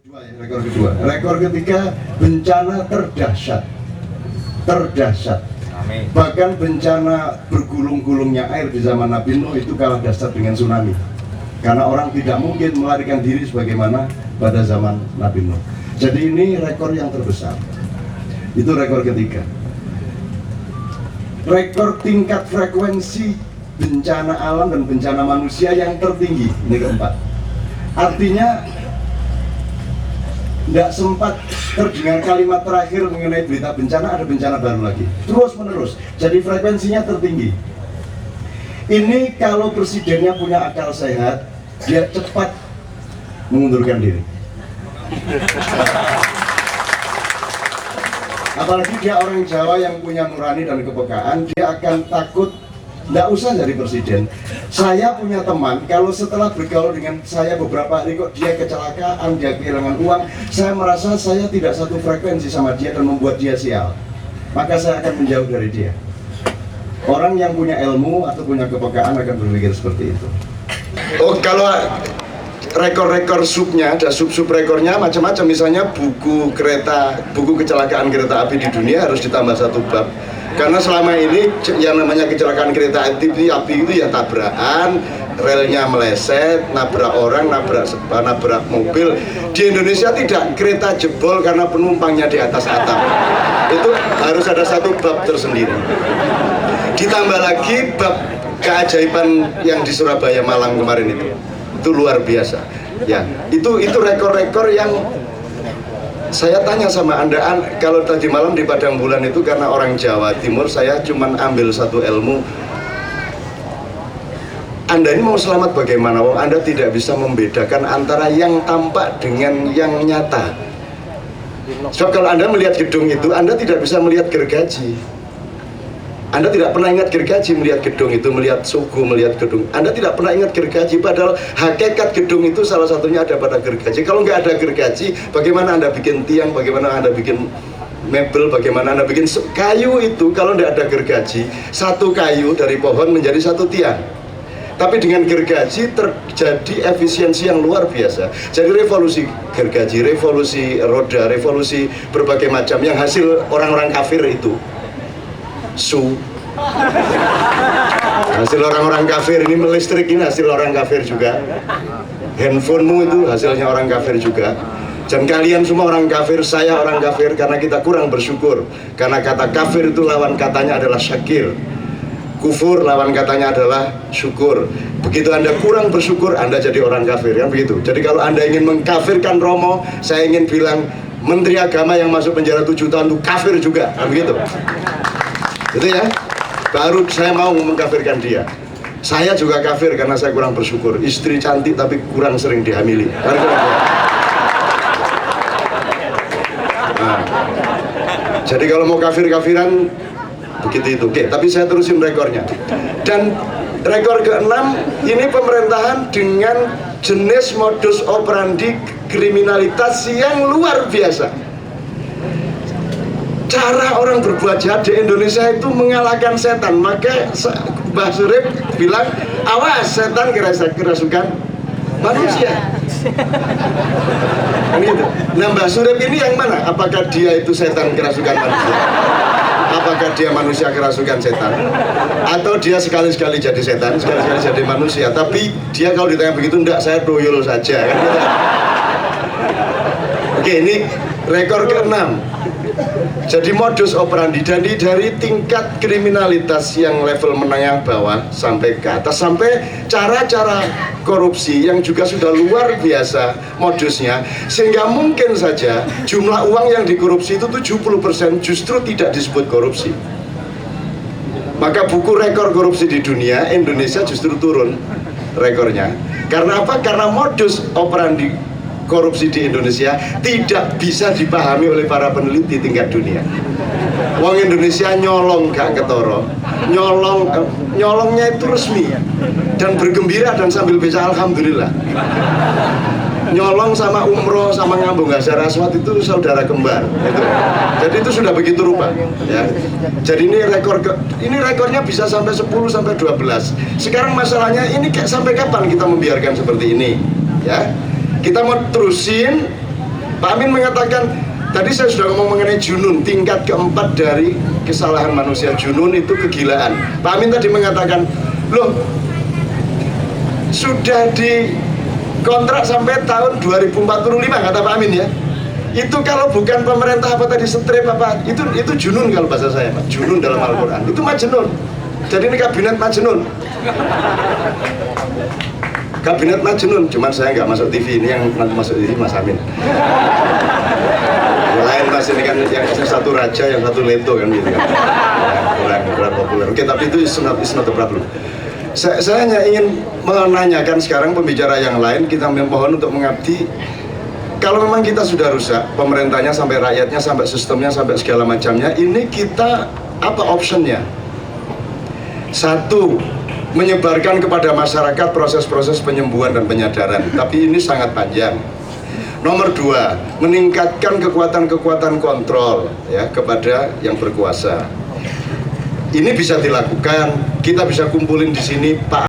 Rekor kedua. Rekor ketiga, bencana terdahsyat. Amin. Bahkan bencana bergulung-gulungnya air di zaman Nabi Nuh itu kalah dahsyat dengan tsunami. Karena orang tidak mungkin melarikan diri sebagaimana pada zaman Nabi Nuh. Jadi ini rekor yang terbesar. Itu rekor ketiga. Rekor tingkat frekuensi bencana alam dan bencana manusia yang tertinggi. Ini keempat. Artinya tidak sempat terdengar kalimat terakhir mengenai berita bencana, ada bencana baru lagi. Terus menerus. Jadi frekuensinya tertinggi. Ini kalau presidennya punya akal sehat, dia cepat mengundurkan diri. Apalagi dia orang Jawa yang punya nurani dan kepekaan, dia akan takut. Nggak usah jadi presiden. Saya punya teman, kalau setelah bergaul dengan saya beberapa hari kok dia kecelakaan, dia kehilangan uang, saya merasa saya tidak satu frekuensi sama dia dan membuat dia sial. Maka saya akan menjauh dari dia. Orang yang punya ilmu atau punya kepekaan akan berpikir seperti itu. Oh, kalau rekor-rekor subnya, ada sub-sub rekornya macam-macam. Misalnya buku kecelakaan kereta api di dunia harus ditambah satu bab. Karena selama ini yang namanya kecelakaan kereta api itu ya tabrakan, relnya meleset, nabrak orang, nabrak mobil. Di Indonesia tidak, kereta jebol karena penumpangnya di atas atap. Itu harus ada satu bab tersendiri. Ditambah lagi bab keajaiban yang di Surabaya Malang kemarin itu luar biasa. Ya, itu rekor-rekor yang saya tanya sama Anda, kalau tadi malam di Padang Bulan itu karena orang Jawa Timur, saya cuma ambil satu ilmu. Anda ini mau selamat bagaimana? Anda tidak bisa membedakan antara yang tampak dengan yang nyata. So, kalau Anda melihat gedung itu, Anda tidak bisa melihat gergaji. Anda tidak pernah ingat gergaji melihat gedung itu, melihat suku, melihat gedung. Anda tidak pernah ingat gergaji, padahal hakikat gedung itu salah satunya ada pada gergaji. Kalau nggak ada gergaji, bagaimana Anda bikin tiang, bagaimana Anda bikin mebel, bagaimana Anda bikin kayu itu, kalau nggak ada gergaji, satu kayu dari pohon menjadi satu tiang. Tapi dengan gergaji terjadi efisiensi yang luar biasa. Jadi revolusi gergaji, revolusi roda, revolusi berbagai macam yang hasil orang-orang kafir itu. Hasil orang-orang kafir, ini listrik ini hasil orang kafir juga. Handphonemu itu hasilnya orang kafir juga. Dan kalian semua orang kafir, saya orang kafir karena kita kurang bersyukur. Karena kata kafir itu lawan katanya adalah syakir. Kufur lawan katanya adalah syukur. Begitu Anda kurang bersyukur, Anda jadi orang kafir, kan begitu. Jadi kalau Anda ingin mengkafirkan Romo, saya ingin bilang Menteri Agama yang masuk penjara 7 tahun itu kafir juga, kan begitu. Gitu ya, baru saya mau mengkafirkan dia. Saya juga kafir karena saya kurang bersyukur. Istri cantik tapi kurang sering dihamili. Nah, jadi kalau mau kafir-kafiran begitu itu. Oke, tapi saya terusin rekornya. Dan rekor ke-6 ini pemerintahan dengan jenis modus operandi kriminalitas yang luar biasa. Cara orang berbuat jahat di Indonesia itu mengalahkan setan. Maka Mbah Surip bilang, awas setan kerasukan manusia. Gitu. Nah, Mbah Surip ini yang mana? Apakah dia itu setan kerasukan manusia? Apakah dia manusia kerasukan setan? Atau dia sekali-sekali jadi setan, sekali-sekali jadi manusia? Tapi dia kalau ditanya begitu, enggak, saya doyol saja. Kan? Oke, ini rekor ke-6. Jadi modus operandi dari tingkat kriminalitas yang level menengah bawah sampai ke atas, sampai cara-cara korupsi yang juga sudah luar biasa modusnya, sehingga mungkin saja jumlah uang yang dikorupsi itu 70% justru tidak disebut korupsi. Maka buku rekor korupsi di dunia, Indonesia justru turun rekornya. Karena apa? Karena modus operandi korupsi di Indonesia tidak bisa dipahami oleh para peneliti tingkat dunia. Wong Indonesia nyolong gak ketoro, nyolongnya itu resmi dan bergembira dan sambil baca alhamdulillah. Nyolong sama umroh sama ngambung Hajar Aswad itu saudara kembar. Itu. Jadi itu sudah begitu rupa. Ya. Jadi ini rekornya bisa sampai 10 sampai 12. Sekarang masalahnya ini sampai kapan kita membiarkan seperti ini? Ya. Kita mau terusin Pak Amin mengatakan, tadi saya sudah ngomong mengenai junun, tingkat keempat dari kesalahan manusia. Junun itu kegilaan. Pak Amin tadi mengatakan, loh, sudah dikontrak sampai tahun 2045 kata Pak Amin ya. Itu kalau bukan pemerintah apa tadi strip apa, itu junun kalau bahasa saya, Pak. Junun dalam Al-Quran. Itu majnun. Jadi ini kabinet majnun. Kabinet majnun, cuman saya nggak masuk TV, ini yang nanti masuk TV Mas Amin. Lain Mas, ini kan yang satu raja, yang satu leto kan gitu kan. Kurang populer. Oke, tapi itu is not a problem. Saya hanya ingin menanyakan sekarang pembicara yang lain, kita mohon untuk mengabdi. Kalau memang kita sudah rusak, pemerintahnya sampai rakyatnya, sampai sistemnya, sampai segala macamnya, ini kita apa optionnya? Satu, menyebarkan kepada masyarakat proses-proses penyembuhan dan penyadaran, tapi ini sangat panjang. Nomor dua, meningkatkan kekuatan-kekuatan kontrol ya kepada yang berkuasa. Ini bisa dilakukan, kita bisa kumpulin di sini Pak